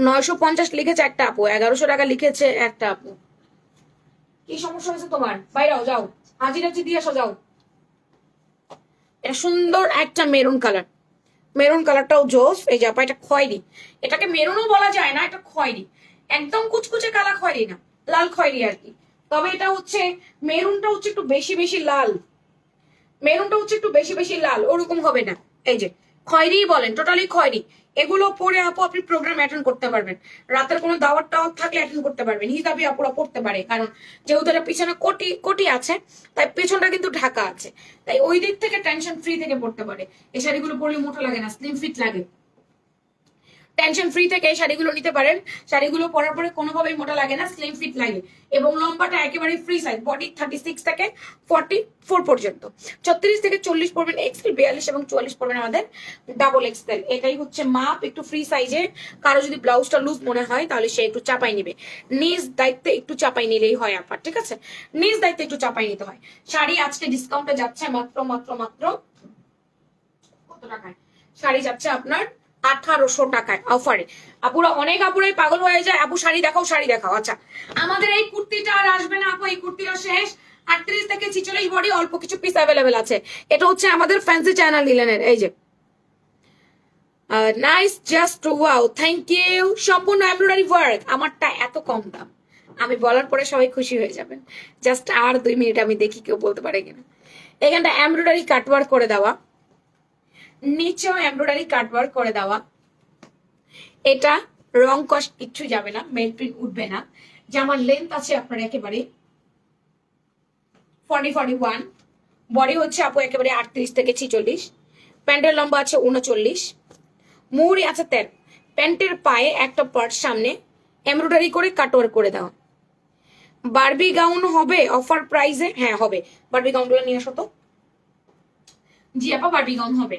950 লিখেছে একটা আপু, 1100 টাকা লিখেছে একটা আপু। কি সমস্যা হয়েছে তোমার? বাইরেও যাও, হাজিরা দিয়ে আসো, যাও। এটা সুন্দর একটা মেরুন কালার, মেরুন কালারটাও জোস। এই যে আপা, এটা খয়েরি, এটাকে মেরুনও বলা যায় না, এটা খয়েরি, একদম কুচকুচে কালা খয়েরি না, লাল খয়েরি আর কি। তবে এটা হচ্ছে মেরুনটা হচ্ছে একটু বেশি বেশি লাল, মেরুনটা হচ্ছে একটু বেশি বেশি লাল, ওরকম হবে না। এই যে খয়েরি বলেন, টোটালি খয়েরি। এগুলো পরে আপু আপনি প্রোগ্রাম অ্যাটেন্ড করতে পারবেন, রাতের কোনো দাওয়াত টাওয়াত থাকলে অ্যাটেন্ড করতে পারবেন। হিসাবে আপুরা পড়তে পারে, কারণ যেহেতু এটা পিছনে কোটি কোটি আছে, তাই পেছনটা কিন্তু ঢাকা আছে, তাই ওই দিক থেকে টেনশন ফ্রি থেকে পড়তে পারে। এই শাড়িগুলো পরলে মোটা লাগে না, স্লিম ফিট লাগে। টেনশন ফ্রি থেকে এই শাড়িগুলো নিতে পারেন। শাড়িগুলো পরার পরে কোনোভাবেই মোটা লাগে না, স্লিম ফিট লাগে, এবং লম্বাটা একেবারে ফ্রি সাইজ, বডি 36 থেকে 44 পর্যন্ত। 36 থেকে 40 পড়বেন এক্সেল, 42 এবং 44 পড়বেন আমাদের ডাবল এক্সেল। এটাই হচ্ছে মাপ, একটু ফ্রি সাইজে। কারো যদি ব্লাউজটা লুজ মনে হয় তাহলে সে একটু চাপাই নিবে, নিজ দায়িত্বে একটু চাপাই নিলেই হয় আপার, ঠিক আছে? নিজ দায়িত্বে একটু চাপাই নিতে হয়। শাড়ি আজকে ডিসকাউন্টে যাচ্ছে মাত্র মাত্র মাত্র কত টাকায়? শাড়ি যাচ্ছে আপনার 1800 টাকায় অফারে। আপুরা, অনেক আপুরাই পাগল হয়ে যায়, আপু শাড়ি দেখাও, শাড়ি দেখাও। আচ্ছা, আমাদের এই কুর্তিটা আর আসবে না আপু, এই কুর্তিটা শেষ। 38 থেকে 46 বডি, অল্প কিছু পিস অ্যাভেলেবেল আছে। এটা হচ্ছে আমাদের ফ্যান্সি চ্যানেল লিলেনের। এই যে nice, just wow, thank you. সম্পূর্ণ এমব্রয়ডারি ওয়ার্ক, আমারটা এত কম দাম, আমি বলার পরে সবাই খুশি হয়ে যাবেন। জাস্ট আর 2 মিনিট আমি দেখি কেউ বলতে পারে কিনা। এখানটা এমব্রয়ডারি কাটওয়ার্ক করে দেওয়া, নিচেও এমব্রয়ডারি কাটওয়ার্ক করে দেওয়া। এটা রং কষ্ট কিচ্ছু যাবে না, মেল প্রিন্ট উঠবে না। জামার লেন্থ আছে আপনার একেবারে 41, বডি হচ্ছে আপু একেবারে 38 থেকে 46, প্যান্টের লম্বা আছে 39, মুহুরি আছে 13। প্যান্টের পায়ে একটা পার্ট সামনে এমব্রয়ডারি করে কাটওয়ার্ক করে দেওয়া। বারবি গাউন হবে অফার প্রাইসে? হ্যাঁ হবে, বারবি গাউনগুলো নিয়ে আসো তো। জি আপা, বারবি গাউন হবে।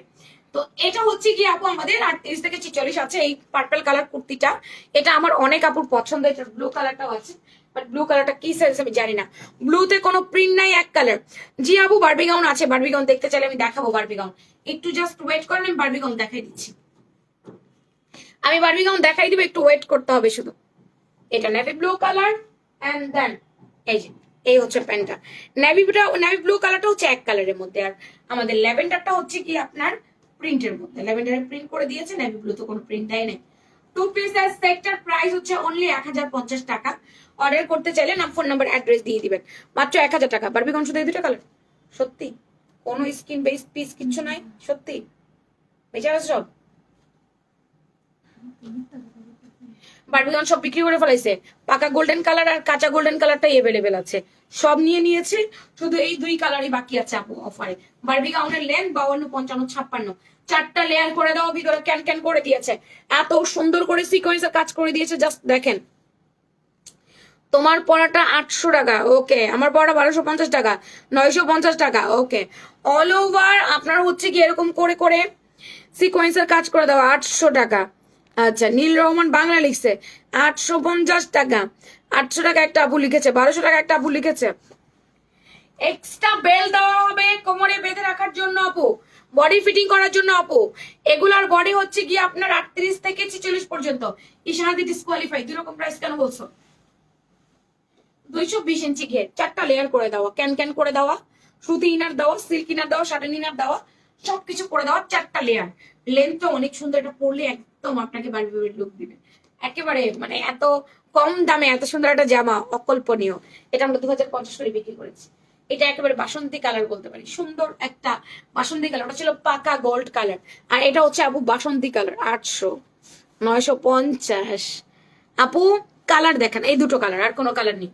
তো এটা হচ্ছে কি আপু আমাদের 38 থেকে 46 আছে। এই পার্পল কালার কুর্তিটা, এটা আমার অনেক আপুর পছন্দ। এটা ব্লু কালারটাও আছে, বাট ব্লু কালারটা কি সাইজ আমি জানি না। ব্লুতে কোনো প্রিন্ট নাই, এক কালার। জি আপু, বারবি গাউন আছে। বারবি গাউন দেখতে চাইলে আমি দেখাবো বারবি গাউন, একটু জাস্ট ওয়েট করেন, আমি বারবি গাউন দেখাই দিচ্ছি। আমি বারবি গাউন দেখাই দিব, একটু ওয়েট করতে হবে শুধু। এটা navy blue colour, and then এই যে এই হচ্ছে প্যান্টটা। নেভি ব্লু কালারটা হচ্ছে এক কালারের মধ্যে, আর আমাদের ল্যাভেন্ডারটা হচ্ছে কি আপনার প্রিন্টের মধ্যে। ল্যাভেন্ডারে প্রিন্ট করে দিয়েছে, নেভি ব্লু তো কোনো প্রিন্ট দেয় নাই। 2 পিসের সেটটার প্রাইস হচ্ছে অনলি 1050 টাকা। অর্ডার করতে চাইলে নাম, ফোন নাম্বার, অ্যাড্রেস দিয়ে দিবেন, মাত্র 1000 টাকা। বারবিকন শুধু এই দুটো কালার, সত্যি কোনো স্কিন বেস পিস কিচ্ছু নাই, সত্যি বেচারা সব বারবিকন সব বিক্রি করে ফেলাইছে। পাকা গোল্ডেন কালার আর কাঁচা গোল্ডেন কালারটাই এভেলেবেল আছে, সব নিয়ে নিয়েছে, শুধু এই দুই কালারই বাকি আছে আপু অফারে। বারবিকনের লেন্থ 52, 55, 56, 4টা লেয়ার করে দাও, ভিতরে ক্যান ক্যান করে দিয়েছে, এত সুন্দর করে সিকোয়েন্সের কাজ করে দিয়েছে, জাস্ট দেখেন। তোমার পড়াটা 800 টাকা, ওকে। আমার পড়াটা 1250 টাকা, 950 টাকা, ওকে। অল ওভার আপনার হচ্ছে কি এরকম করে করে সিকোয়েন্সের কাজ করে দেওয়া 800 টাকা। আচ্ছা, নীল রহমান বাংলা লিখছে 850 টাকা। 800 টাকা একটা আপু লিখেছে, 1200 টাকা একটা আপু লিখেছে। এক্সট্রা বেল দেওয়া হবে কোমরে বেঁধে রাখার জন্য আপু, বডি ফিটিং করার জন্য আপু। এগুলার বডি হচ্ছে গিয়ে আপনার 38 থেকে 46 পর্যন্ত। ইশাহাদি ডিসকোয়ালিফাই, দুই রকম প্রাইস কেন বলছো? 220 ইঞ্চি ঘের, 4টা লেয়ার করে দেওয়া, ক্যান ক্যান করে দেওয়া, সুতি ইনার দেওয়া, সিল্ক ইনার দেওয়া, শাটান ইনার দেওয়া, সবকিছু করে দেওয়া, 4টা লেয়ার। লেন্থটা অনেক সুন্দর, এটা পরলে একদম আপনাকে বারবি লুক দিবে একেবারে। মানে এত কম দামে এত সুন্দর একটা জামা অকল্পনীয়। এটা আমরা 2050 করে বিক্রি করেছি। এটা একেবারে বাসন্তী কালার বলতে পারি, সুন্দর একটা বাসন্তী কালার। ওটা ছিল পাকা গোল্ড কালার, আর এটা হচ্ছে আপু বাসন্তী কালার। 800, 950 আপু। কালার দেখেন, এই দুটো কালার, আর কোনো কালার নেই,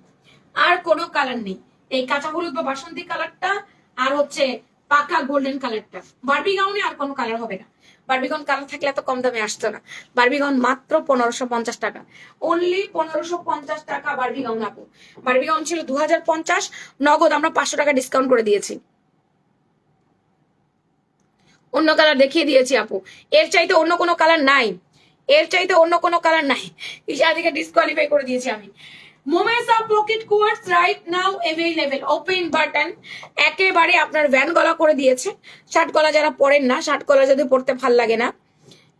আর কোনো কালার নেই। এই কাঁচা হলুদ বা বাসন্তী কালারটা আর হচ্ছে পাকা গোল্ডেন কালারটা। বারবি গাউনে আর কোনো কালার হবে না। বারবিগন কালার থাকলে এত কম দামে আসতো না। বারবিগন মাত্র 1550 টাকা, অনলি 1550 টাকা বারবিগন আপু। বারবিগন ছিল 2050, নগদ আমরা 500 টাকা ডিসকাউন্ট করে দিয়েছি, অন্য কালার দেখিয়ে দিয়েছি আপু। এর চাইতে অন্য কোনো কালার নাই, এর চাইতে অন্য কোনো কালার নাই। ইশাদিকে ডিসকোয়ালিফাই করে দিয়েছি আমি। মোমেসা pocket quartz right now available, open button, একেবারে আপনার ভ্যান গলা করে দিয়েছে। শার্ট গলা যারা পরেন না, শার্ট গলা যদি পরতে ভাল লাগে না,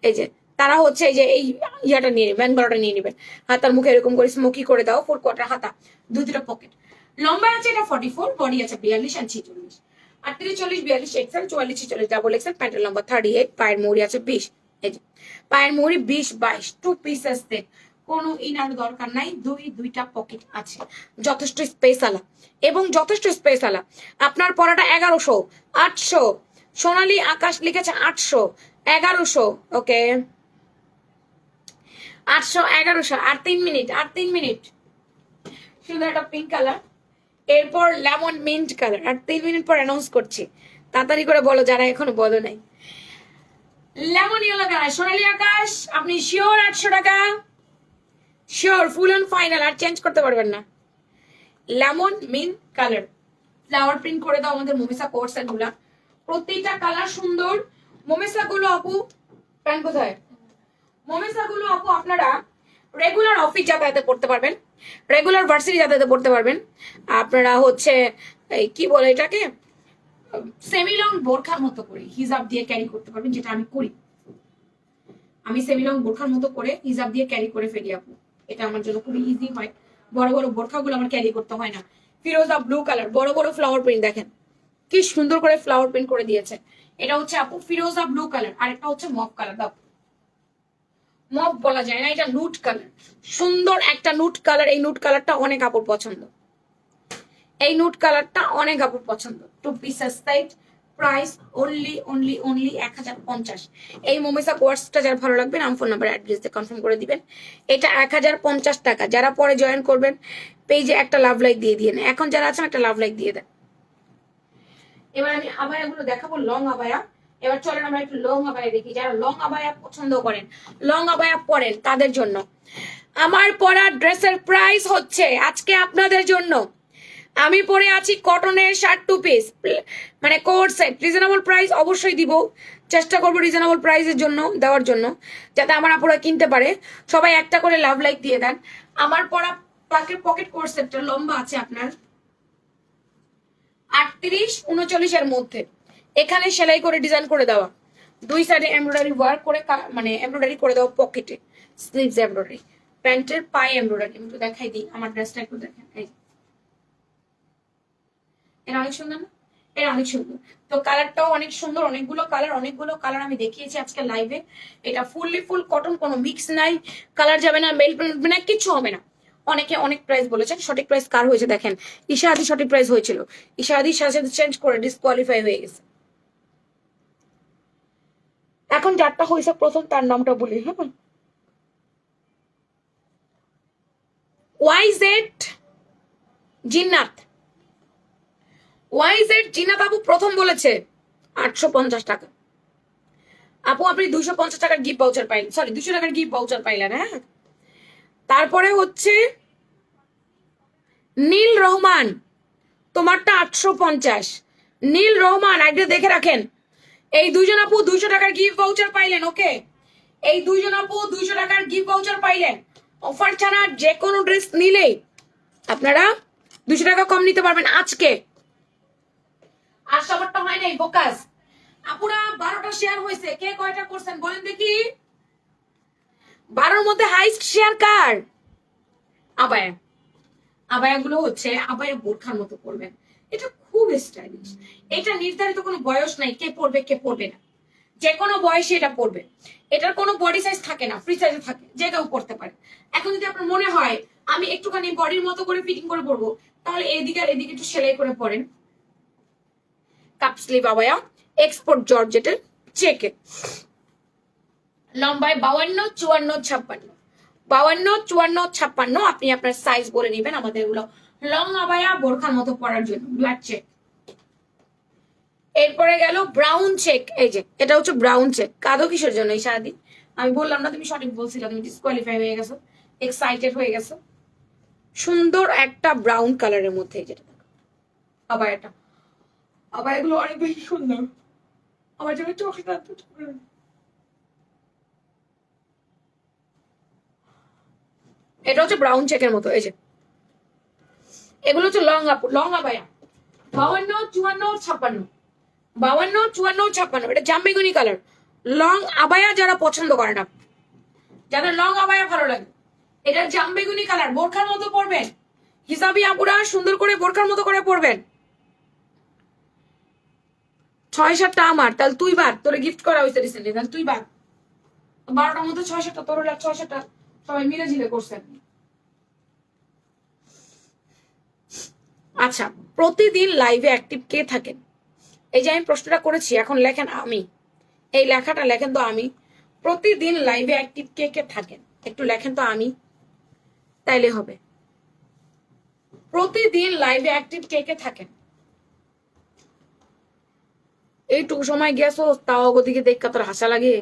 এই যে তারা হচ্ছে এই যে এই ইয়াটা নিয়ে নেবেন, ভ্যান গলাটা নিয়ে নেবেন। হাতার মুখে এরকম করে স্মোকি করে দাও, 4 কোয়ার্টার হাতা, দুটো পকেট। লম্বা আছে এটা 44, বডি আছে 42 আর 46, 38, 40, 42 এক্সেল, 44, 46 ডাবল এক্সেল। প্যান্টের লম্বা 38, পায়ের মুড়ি আছে 20, এই যে পায়ের মুড়ি 20, 22, 2 পিসেস সেট, কোনো ইনার দরকার নাই, দুইটা পকেট আছে, যথেষ্ট স্পেস আলা এবং যথেষ্ট স্পেস আলা। আপনার পড়াটা 1100, 800, সোনালী আকাশ লিখেছে 800, 1100, ওকে 800, 1100, আর 3 মিনিট, আর 3 মিনিট। সুন্দর একটা পিঙ্ক কালার, এরপর লেমন মিন্ট কালার, আর 3 মিনিট পর অ্যানাউন্স করছি, তাড়াতাড়ি করে বলো যারা এখনো বলো নাই। Lemon yellow colour, Sonali Akash, আপনি শিওর 800 টাকা? শিওর, ফুল অ্যান্ড ফাইনাল, আর চেঞ্জ করতে পারবেন না। Lemon mint colour, flower print করে দাও আমাদের মোমেসা কোর্স গুলা, প্রত্যেকটা কালার সুন্দর। মোমেসা গুলো আপু, প্যান্ট কোথায়? মোমেসা গুলো আপু আপনারা রেগুলার অফিস যাতায়াতে পড়তে পারবেন, রেগুলার ভার্সিটি যাতায়াতে পড়তে পারবেন। আপনারা হচ্ছে এই কি বলে এটাকে, সেমি লং বোরখার মতো করে হিজাব দিয়ে ক্যারি করতে পারবেন, যেটা আমি করি। আমি সেমি লং বোরখার মতো করে হিজাব দিয়ে ক্যারি করে ফেলি আপু, এটা আমার জন্য খুবই ইজি হয়। বড় বড় বোরখাগুলো আমার ক্যারি করতে হয় না। ফিরোজা ব্লু কালার, বড় বড় ফ্লাওয়ার প্রিন্ট, দেখেন কি সুন্দর করে ফ্লাওয়ার প্রিন্ট করে দিয়েছে। এটা হচ্ছে আপু ফিরোজা ব্লু কালার, আর একটা হচ্ছে মফ কালার। দাও, মফ বলা যায় না, এটা নুট কালার, সুন্দর একটা নুট কালার। এই নুট কালারটা অনেক আপুর পছন্দ, এই নুট কালারটা অনেক আপুর পছন্দ। 2 পিসেস সেট, প্রাইস অনলি 1050। এই মোমেসা কোর্সটা যার ভালো লাগবে নাম, ফোন নাম্বার, অ্যাড্রেস দিয়ে কনফার্ম করে দিবেন। এটা 1050 টাকা। যারা পরে জয়েন করবেন পেজে একটা লাভ লাইক দিয়ে দিন, এখন যারা আছেন একটা লাভ লাইক দিয়ে দেন। এবার আমি আবায়াগুলো দেখাবো, লং আবায়া। এবার চলেন আমরা একটু লং আবায়া দেখি, যারা লং আবায়া পছন্দ করেন, লং আবায়া পরেন, তাদের জন্য আমার পরা ড্রেসের প্রাইস হচ্ছে আজকে আপনাদের জন্য, আমি পরে আছি কটনের শার্ট 2 পিস, মানে কোট সেট, রিজনেবল প্রাইস অবশ্যই দিব, চেষ্টা করবো রিজনেবল প্রাইসের জন্য দেওয়ার জন্য, যাতে আমার আপুরা কিনতে পারে। সবাই একটা করে লাভ লাইক দিয়ে দেন। আমার পরা পকেট কোট সেটটা লম্বা আছে আপনার 38, 39 এর মধ্যে। এখানে সেলাই করে ডিজাইন করে দেওয়া, দুই সাইডে এমব্রয়ডারি ওয়ার্ক করে, মানে এমব্রয়ডারি করে দেওয়া পকেটে, স্লিভস এমব্রয়ডারি, প্যান্টের পায়ে এমব্রয়ডারি। একটু দেখাই দিই আমার ড্রেসটা, একটু দেখেন। এই এটা অনেক সুন্দর না? এটা অনেক সুন্দর। তো কালারটাও অনেক সুন্দর, অনেকগুলো কালার আমি দেখিয়েছি আজকে লাইভে। এটা ফুললি ফুল কটন, কোনো মিক্স নাই, কালার যাবে না, মেল না, কিচ্ছু হবে না। অনেকে অনেক প্রাইস বলেছেন, সঠিক প্রাইস কার হয়েছে দেখেন, ইশাহাদি সঠিক প্রাইস হয়েছিল, ইশাহাদির সাথে চেঞ্জ করে ডিসকোয়ালিফাই হয়ে গেছে। এখন যারটা হয়েছে প্রথম তার নামটা বলি, হ্যাঁ। ওয়াইজেড জিন্নাত, ওয়াইজেড জিন্নাত আপু প্রথম বলেছে 850 টাকা। আপু আপনি 250 টাকার গিফট ভাউচার পাইলেন, সরি 200 টাকার গিফট ভাউচার পাইলেন, হ্যাঁ। তারপরে হচ্ছে নীল রহমান, তোমারটা 850। নীল রহমান আইডিয়া দেখে রাখেন। এই দুইজন আপু 200 টাকার গিফট ভাউচার পাইলেন, ওকে। এই দুইজন আপু 200 টাকার গিফট ভাউচার পাইলেন। অফার ছাড়া যে কোনো ড্রেস নিলেই আপনারা 200 টাকা কম নিতে পারবেন আজকে। আর সবারটা হয় নাই বোকাস। আপুরা 12টা শেয়ার হয়েছে, কে কয়টা করছেন বলেন দেখি। 12-র মধ্যে হাইস্ট শেয়ার কার? আবায়া। আবায়াগুলো হচ্ছে আবায়া বোরখার মতো পরবেন, এটা খুব স্টাইলিশ। এটা নির্ধারিত কোনো বয়স নাই, কে পরবে কে পরবে না, যে কোনো বয়সে এটা পরবে। এটার কোনো বডি সাইজ থাকে না, ফ্রি সাইজে থাকে, যে কেউ পরতে পারে। এখন যদি আপনার মনে হয় আমি একটুখানি বডির মতো করে ফিটিং করে পরবো, তাহলে এদিকে আর এদিকে একটু সেলাই করে পরেন। কাপ স্লিভ আবায়া, এক্সপোর্ট জর্জেটের, চেকে, লম্বায় 52, 54, 56। 52, 54, 56 আপনি আপনার সাইজ বলে নেবেন। আমাদের এগুলো লং আবায়া বোরখার মতো পরার জন্য। Black check. এরপরে গেল ব্রাউন চেক, এই যে এটা হচ্ছে ব্রাউন চেক। কাঁদো কিসের জন্য এই সারাদিন? আমি বললাম না তুমি সঠিক বলছিলে, তুমি ডিসকোয়ালিফাই হয়ে গেছো, এক্সাইটেড হয়ে গেছো। সুন্দর একটা ব্রাউন কালারের মধ্যে যেটা আবার এটা, আবার এগুলো অনেক বেশি সুন্দর। আমার জন্য চোখটা এটা হচ্ছে ব্রাউন চেকের মতো, এই যে এগুলো হচ্ছে লং আপ, লং আবায়া 52, 54, 56। 52, 54, 56 এটা জামবেগুনি কালার। লং আবায়া যারা পছন্দ করে না, যাদের লং আবায়া ভালো লাগে, এটা জামবেগুনি কালার, বোরখার মতো পরবেন। হিসাবি আপুরা সুন্দর করে বোরখার মতো করে পরবেন। 6-7টা আমার, তাহলে তুই বাদ, তোরে গিফট করা হয়েছে রিসেন্টলি, তাহলে তুই বাদ। 12টার মধ্যে 6-7টা তোর, 6-7টা সবাই মিলে ঝিলে করছেন। আচ্ছা, প্রতিদিন লাইভে অ্যাক্টিভ কে থাকেন? এই যে আমি প্রশ্নটা করেছি, এখন লেখেন আমি, এই লেখাটা লেখেন তো আমি। প্রতিদিন লাইভে অ্যাক্টিভ কে কে থাকেন একটু লেখেন তো আমি, তাইলে হবে। প্রতিদিন লাইভে অ্যাক্টিভ কে কে থাকেন? এইটুকু সময় গেছো তাও ওদিকে দেখা তোর হাসা লাগে।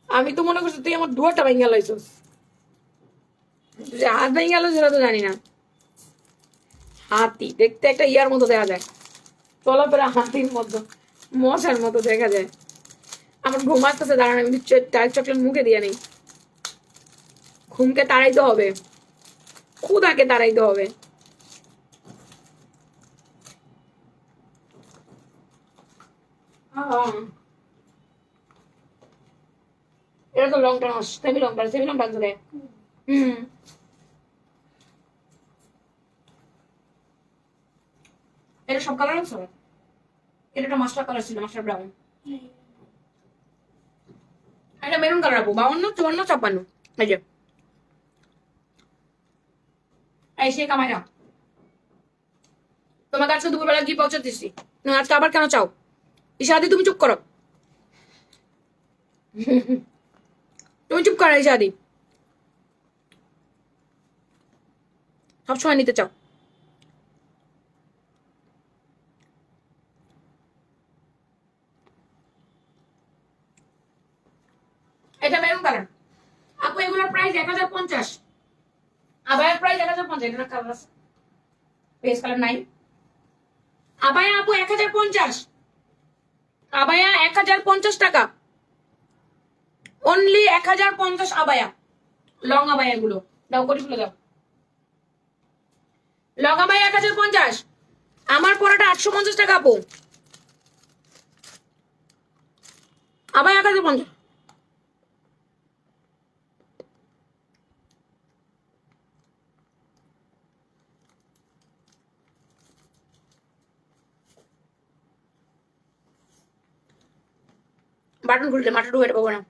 আমি তো মনে করছি তুই আমার ডুয়াটা ভেঙে লাইছিস, হাত ভেঙে গেল সেটা তো জানি না। হাতি দেখতে একটা ইয়ার মতো দেখা যায়, চলাফেরা হাতির মতো, মশার মতো দেখা যায়। আমার ঘুম আসতেছে, দাঁড়ান আমি চকলেট মুখে দিয়ে নেই। ঘুমকে তাড়াইতে হবে, ক্ষুধাকে তাড়াইতে হবে। এটা তো long term, semi long term, semi long term ধরে। এটা সব কালার আছে, এটা একটা মাস্টার কালার ছিল, মাস্টার ব্রাউন। এটা মেরুন কালার আপু, 52, 54, 56। এই যে এই সেই কামাইরা তোমার কাছে দুপুরবেলা গিয়ে পৌঁছাতেছি না, আজকে আবার কেন চাও? ইশাদি তুমি চুপ করো, তুমি চুপ করো ইশাদি, সবসময় নিতে চাও। এটা মেরুন কালার আপু, এগুলোর প্রাইস 1050। আবায়ের প্রাইস 1050। এটা কালার আছে, বেস কালার নাই। আবায়া আপু 1050, আবায়া 1050 টাকা, অনলি 1050 আবায়া। লং আবায়া গুলো দাও, করে খুলে দাও। লং আবায়া 1050, আমার পরাটা 850 টাকা আপু। আবায়া 1050। বাটন খুললে মাথা ঢুকে পাবো না।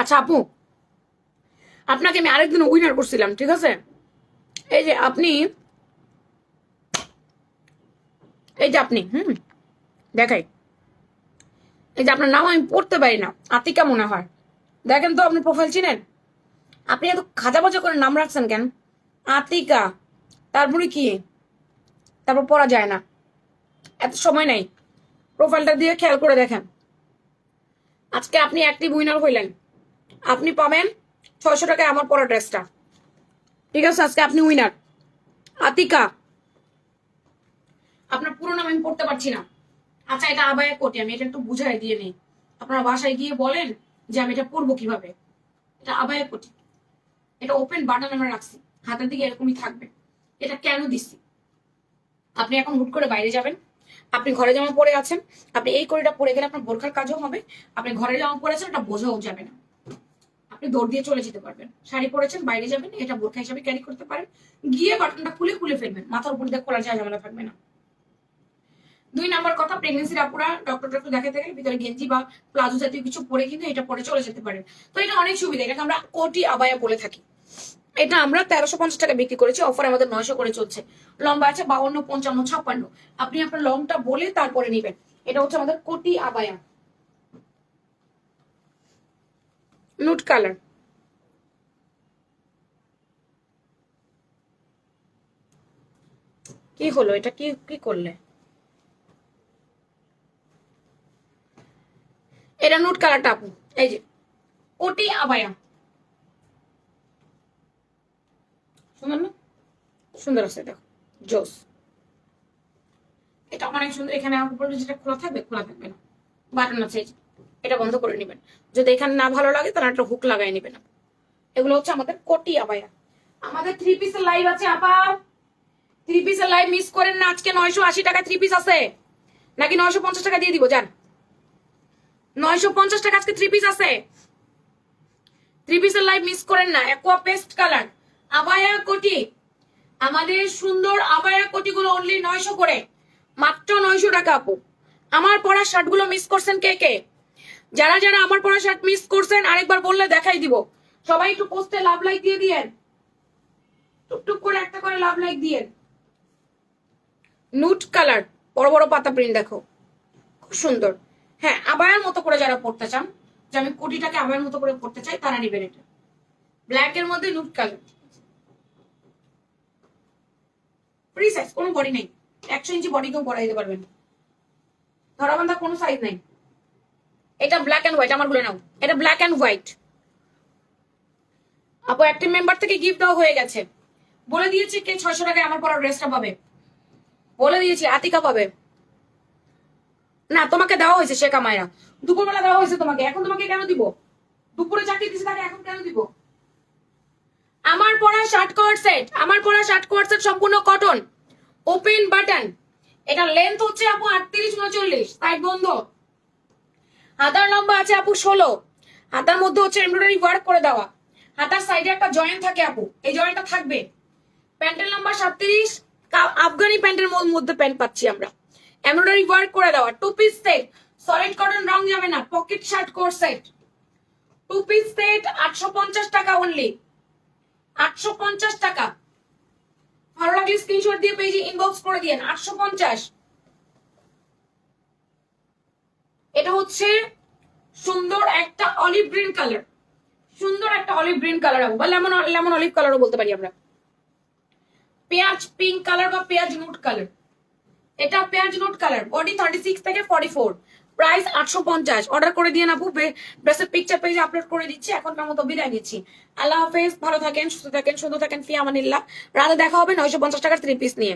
আচ্ছা আপু, আপনাকে আমি আরেকদিন উইনার করছিলাম, ঠিক আছে? এই যে আপনি, এই যে আপনি, দেখাই, এই যে আপনার নাম আমি পড়তে পারি না, আতিকা মনে হয়। দেখেন তো আপনি প্রোফাইল চিনেন? আপনি এত খাজা বাজা করে নাম রাখছেন কেন? আতিকা, তারপরে কি, তারপর পড়া যায় না, এত সময় নাই। প্রোফাইলটা দিয়ে খেয়াল করে দেখেন। আজকে আপনি অ্যাক্টিভ উইনার হইলেন, আপনি পাবেন 600 টাকায় আমার পরা ড্রেসটা, ঠিক আছে? আজকে আপনি উইনার। আতিকা, আপনার পুরো নাম আমি পড়তে পারছি না। আচ্ছা, এটা আবায়া কোটি, আমি এটা একটু বুঝাই দিয়ে নিই। আপনারা বাসায় গিয়ে বলেন যে আমি এটা পরবো কিভাবে। এটা আবায়া কোটি, এটা ওপেন বাটন আমরা রাখছি, হাতের দিকে এরকমই থাকবে। এটা কেন দিচ্ছি, আপনি এখন হুট করে বাইরে যাবেন, আপনি ঘরে জামা পরে আছেন, আপনি এই কোটিটা পরে গেলে আপনার বোরখার কাজও হবে, আপনি ঘরে জামা পরেছেন, এটা বোঝাও যাবে না, আপনি দৌড় দিয়ে চলে যেতে পারবেন। শাড়ি পরেছেন, বাইরে যাবেন, এটা বোরখা হিসাবে ক্যারি করতে পারেন, গিয়ে বাটনটা খুলে ফেলবেন, মাথার উপর দিয়ে খোলা যায়, ঝামেলা থাকবে না। 2 নাম্বার কথা, প্রেগনেন্সির আপুরা ডক্টর দেখাতে গেলে ভিতরে গেঞ্জি বা প্লাজো জাতীয় কিছু পরে কিন্তু এটা পরে চলে যেতে পারেন। তো এটা অনেক সুবিধা, এটাকে আমরা কোটি আবায়া বলে থাকি। এটা আমরা 1350 টাকা বিক্রি করেছি, অফার আমাদের 900 করে চলছে। লম্বা আছে 52, 55, 56। আপনি আপনার লংটা বলে তারপরে নিবেন। এটা হচ্ছে আমাদের কোটি আবায়া, নুট কালার। কি হলো এটা, কি কি করলে? এটা নুট কালারটা আপু, এই যে কোটি আবায়া, সুন্দর না? সুন্দর আছে, দেখো জোস। এটা অনেক সুন্দর। এখানে উপরে যেটা খোলা থাকবে, খোলা থাকবে না, বাটন আছে, এটা বন্ধ করে নেবেন। যদি এখানে না ভালো লাগে তাহলে একটা হুক লাগাই নেবেন। এগুলো হচ্ছে আমাদের কোটি আবায়া। আমাদের 3 পিসের লাইভ আছে আপা, 3 পিসের লাইভ মিস করেন না। আজকে 980 টাকা 3 পিস আছে, নাকি 950 টাকা দিয়ে দিব? যান, 950 টাকা আজকে 3 পিস আছে। 3 পিসের লাইভ মিস করেন না। অ্যাকোয়া পেস্ট কালার আবায়া কোটি, আমাদের সুন্দর আবায়া কোটিগুলো অনলি 900 করে, মাত্র 900 টাকা আপু। আমার পরা শার্ট গুলো মিস করছেন কে কে? যারা যারা আমার পরা শার্ট মিস করছেন আরেকবার বললে দেখাই দিব। সবাই একটু পোস্টে লাভ লাইক দিয়ে দিয়েন, টুকটুক করে একটা করে লাভ লাইক দিয়েন। নুট কালার, বড় বড় পাতা প্রিন্ট, দেখো খুব সুন্দর। হ্যাঁ, আবায়ার মতো করে যারা পড়তে চান, যে আমি কোটিটাকে আবায়ার মতো করে পড়তে চাই, তারা নিবেন এটা। ব্ল্যাক এর মধ্যে নুট কালার, ফ্রি সাইজ, কোনো বডি নেই, 100 ইঞ্চি বডি কেউ পরাই দিতে পারবেন, ধরাবান্ধা কোনো সাইজ নাই। এটা ব্ল্যাক এন্ড হোয়াইট, আমার বলে নাও, এটা ব্ল্যাক এন্ড হোয়াইট। আপু অ্যাক্টিভ মেম্বার থেকে গিফট দেওয়া হয়ে গেছে, বলে দিয়েছি কে 600 টাকায় আমার পরা ড্রেসটা পাবে, বলে দিয়েছি আতিকা পাবে। না, তোমাকে দেওয়া হয়েছে শেখা মায়েরা, দুপুরবেলা দেওয়া হয়েছে তোমাকে, এখন তোমাকে কেন দিব? দুপুরে চাকরি দিচ্ছে তাকে এখন কেন দিব? আমার পরা শার্ট কোট সেট, আমার পরা শার্ট কোট সেট সম্পূর্ণ কটন, ওপেন বাটন। এটা লেন্থ হচ্ছে আপু 38, 39, সাইড বন্ধ। হাতার লম্বা আছে আপু 16, হাতার মধ্যে হচ্ছে এমব্রয়ডারি ওয়ার্ক করে দেওয়া, হাতার সাইডে একটা জয়েন্ট থাকে আপু, এই জয়েন্টটা থাকবে। প্যান্টের লম্বা 37, আফগানি প্যান্টের মধ্যে প্যান্ট পাচ্ছি আমরা, এমব্রয়ডারি ওয়ার্ক করে দেওয়া। 2 পিস সেট, সলিড কটন, রং যাবে না, pocket shirt coat set. 2 piece set 850 টাকা অনলি, 850 টাকা। ভালো লাগলে স্ক্রিনশট দিয়ে পেজে ইনবক্স করে দিয়েন, 850। এটা হচ্ছে সুন্দর একটা অলিভ গ্রিন কালার, সুন্দর একটা অলিভ গ্রিন কালার বা লেমন লেমন অলিভ কালারও বলতে পারি আমরা। পেঁয়াজ পিঙ্ক কালার বা পেঁয়াজ নুট কালার, এটা পেঁয়াজ নুট কালার, বডি 36 থেকে 44, প্রাইস 850। অর্ডার করে দিয়ে আপু, ড্রেসের পিকচার পেজে আপলোড করে দিচ্ছি। এখনকার মতো বিদায় নিচ্ছি, আল্লাহ হাফেজ, ভালো থাকেন, সুস্থ থাকেন, সুন্দর থাকেন, ফি আমানিল্লাহ। রাতে দেখা হবে 950 টাকার 3 পিস নিয়ে।